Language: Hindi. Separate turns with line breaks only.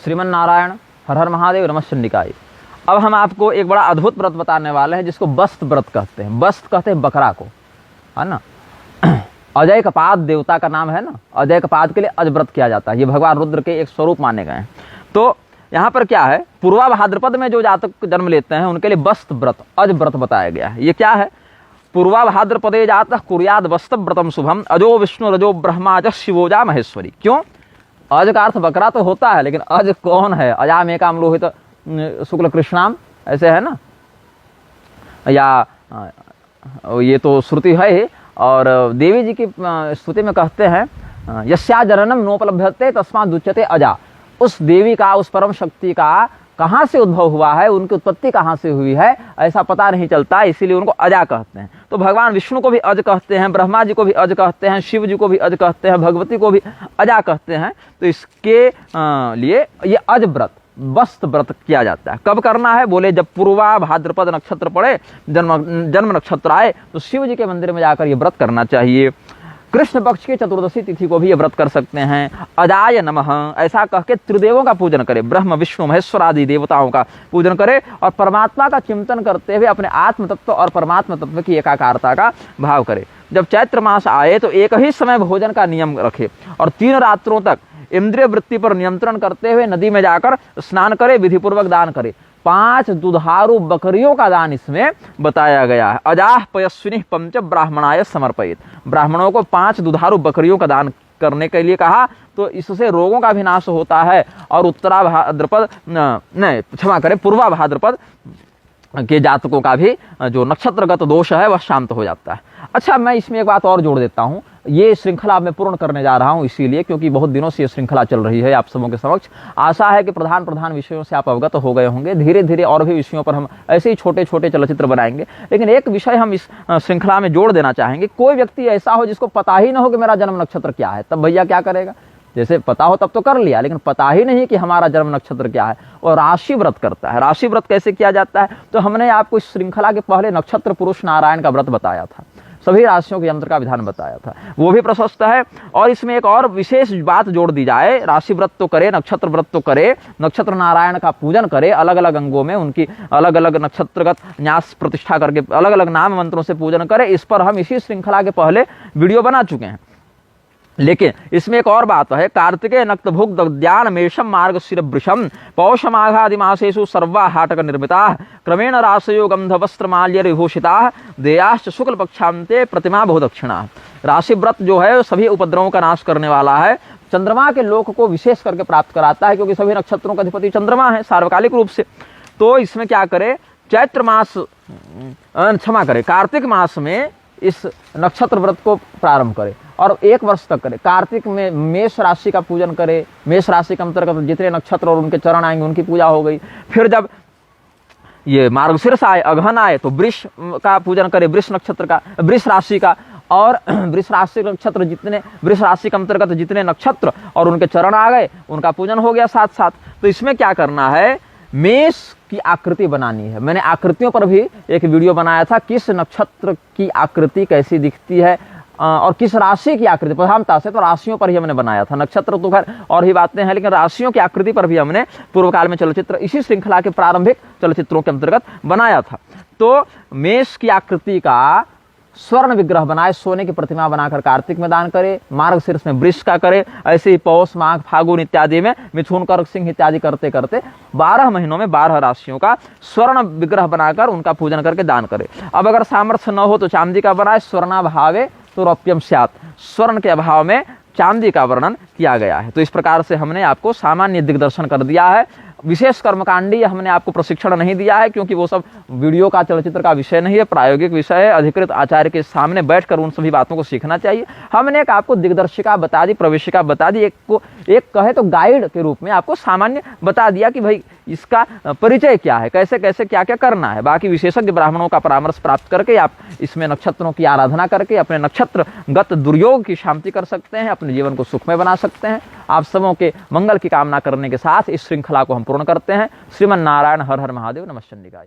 श्रीमन नारायण, हर हर महादेव, नमः चंडिकाय। अब हम आपको एक बड़ा अद्भुत व्रत बताने वाले हैं जिसको बस्त व्रत कहते हैं। बस्त कहते हैं बकरा को, है ना। अजय कपाद देवता का नाम है ना, अजय कपाद के लिए अज व्रत किया जाता है। ये भगवान रुद्र के एक स्वरूप माने गए हैं। तो यहाँ पर क्या है, पूर्वा भाद्रपद में जो जातक जन्म लेते हैं उनके लिए बस्त व्रत, अज व्रत बताया गया है। ये क्या है, पूर्वा भाद्रपदे जातः कुर्याद बस्त व्रतम शुभम, अजो विष्णु रजो ब्रह्मा च शिवोजा महेश्वरी। क्यों, अज का अर्थ बकरा तो होता है, लेकिन अज कौन है, अजाम एकाम लोहित शुक्ल कृष्णाम, ऐसे है ना, या ये तो श्रुति है ही। और देवी जी की स्तुति में कहते हैं यस्या जननम नोपलभ्यते तस्मात् दुच्यते अजा। उस देवी का, उस परम शक्ति का कहाँ से उद्भव हुआ है, उनकी उत्पत्ति कहाँ से हुई है, ऐसा पता नहीं चलता, इसीलिए उनको अजा कहते हैं। तो भगवान विष्णु को भी अज कहते हैं, ब्रह्मा जी को भी अज कहते हैं, शिव जी को भी अज कहते हैं, भगवती को भी अजा कहते हैं। तो इसके लिए ये अज व्रत, बस्त व्रत किया जाता है। कब करना है, बोले जब पूर्वा भाद्रपद नक्षत्र पड़े, जन्म नक्षत्र आए, तो शिव जी के मंदिर में जाकर ये व्रत करना चाहिए। कृष्ण पक्ष की चतुर्दशी तिथि को भी ये व्रत कर सकते हैं। अजाय नमः ऐसा कह के त्रिदेवों का पूजन करे, ब्रह्म विष्णु महेश्वर आदि देवताओं का पूजन करे और परमात्मा का चिंतन करते हुए अपने आत्म तत्व और परमात्मा तत्व की एकाकारता का भाव करे। जब चैत्र मास आए तो एक ही समय भोजन का नियम रखे और 3 रात्रों तक इंद्रिय वृत्ति पर नियंत्रण करते हुए नदी में जाकर स्नान करे, विधिपूर्वक दान करे। 5 दुधारू बकरियों का दान इसमें बताया गया है। अजाह पयस्विनी पंच ब्राह्मणाय समर्पित, ब्राह्मणों को 5 दुधारू बकरियों का दान करने के लिए कहा। तो इससे रोगों का भी नाश होता है और उत्तरा भाद्रपद नहीं क्षमा करें, पूर्वा भाद्रपद के जातकों का भी जो नक्षत्रगत दोष है वह शांत हो जाता है। अच्छा, मैं इसमें एक बात और जोड़ देता हूँ। ये श्रृंखला मैं पूर्ण करने जा रहा हूँ इसीलिए क्योंकि बहुत दिनों से ये श्रृंखला चल रही है आप सबों के समक्ष। आशा है कि प्रधान विषयों से आप अवगत हो गए होंगे। धीरे धीरे और भी विषयों पर हम ऐसे ही छोटे छोटे चलचित्र बनाएंगे, लेकिन एक विषय हम इस श्रृंखला में जोड़ देना चाहेंगे। कोई व्यक्ति ऐसा हो जिसको पता ही ना हो कि मेरा जन्म नक्षत्र क्या है, तब भैया क्या करेगा। जैसे पता हो तब तो कर लिया, लेकिन पता ही नहीं कि हमारा जन्म नक्षत्र क्या है, और राशि व्रत करता है। राशि व्रत कैसे किया जाता है, तो हमने आपको इस श्रृंखला के पहले नक्षत्र पुरुष नारायण का व्रत बताया था, सभी राशियों के यंत्र का विधान बताया था, वो भी प्रशस्त है। और इसमें एक और विशेष बात जोड़ दी जाए, राशि व्रत तो करे, नक्षत्र व्रत तो करे, नक्षत्र नारायण का पूजन करे, अलग अलग अंगों में उनकी अलग अलग नक्षत्रगत न्यास प्रतिष्ठा करके अलग अलग नाम मंत्रों से पूजन करे। इस पर हम इसी श्रृंखला के पहले वीडियो बना चुके हैं। लेकिन इसमें एक और बात है, कार्तिकेय नक्तभुग दग्ध्यान मेषम मार्ग शिरवृषम पौष माघादि मासेषु सर्वा हाटक निर्मिता क्रमेण राशयो गंध वस्त्र माल्य विभूषिता देयाश्च शुक्ल पक्षांते प्रतिमा बहुदक्षिणा। राशि व्रत जो है सभी उपद्रवों का नाश करने वाला है, चंद्रमा के लोक को विशेष करके प्राप्त कराता है क्योंकि सभी नक्षत्रों का अधिपति चंद्रमा है सार्वकालिक रूप से। तो इसमें क्या करे, चैत्र मास क्षमा करे कार्तिक मास में इस नक्षत्र व्रत को प्रारंभ करे और 1 वर्ष तक करे। कार्तिक में मेष राशि का पूजन करे, मेष राशि के अंतर्गत जितने नक्षत्र और उनके चरण आएंगे उनकी पूजा हो गई। फिर जब ये मार्गशीर्ष आए, अगहन आए, तो वृष का पूजन करे, वृष नक्षत्र का, वृष राशि का। और वृष राशि नक्षत्र जितने, वृष राशि के अंतर्गत जितने नक्षत्र और उनके चरण आ गए उनका पूजन हो गया साथ साथ। तो इसमें क्या करना है, मेष की आकृति बनानी है। मैंने आकृतियों पर भी एक वीडियो बनाया था, किस नक्षत्र की आकृति कैसी दिखती है और किस राशि की आकृति, प्रधानता से तो राशियों पर ही हमने बनाया था। नक्षत्र तो खैर और ही बातें हैं, लेकिन राशियों की आकृति पर भी हमने पूर्व काल में चलचित्र इसी श्रृंखला के प्रारंभिक चलचित्रों के अंतर्गत बनाया था। तो मेष की आकृति का स्वर्ण विग्रह बनाए, सोने की प्रतिमा बनाकर कार्तिक में दान करे, मार्गशीर्ष में वृष का करे, ऐसे ही पौष माघ फागुन इत्यादि में मिथुन कर्क सिंह इत्यादि करते करते 12 महीनों में 12 राशियों का स्वर्ण विग्रह बनाकर उनका पूजन करके दान करे। अब अगर सामर्थ्य न हो तो चांदी का बनाए, स्वर्णाभावे तो रौप्यम स्यात्, स्वर्ण के अभाव में चांदी का वर्णन किया गया है। तो इस प्रकार से हमने आपको सामान्य दिग्दर्शन कर दिया है। विशेष कर्मकांडी हमने आपको प्रशिक्षण नहीं दिया है क्योंकि वो सब वीडियो का, चलचित्र का विषय नहीं है, प्रायोगिक विषय है। अधिकृत आचार्य के सामने बैठकर उन सभी बातों को सीखना चाहिए। हमने एक आपको दिग्दर्शिका बता दी, प्रवेशिका बता दी, एक कहे तो गाइड के रूप में आपको सामान्य बता दिया कि भाई इसका परिचय क्या है, कैसे कैसे क्या क्या करना है। बाकी विशेषज्ञ ब्राह्मणों का परामर्श प्राप्त करके आप इसमें नक्षत्रों की आराधना करके अपने नक्षत्रगत दुर्योग की शांति कर सकते हैं, अपने जीवन को सुखमय बना सकते हैं। आप सबों के मंगल की कामना करने के साथ इस श्रृंखला को हम पूर्ण करते हैं। श्रीमन नारायण, हर हर महादेव, नमः चंडिकाय।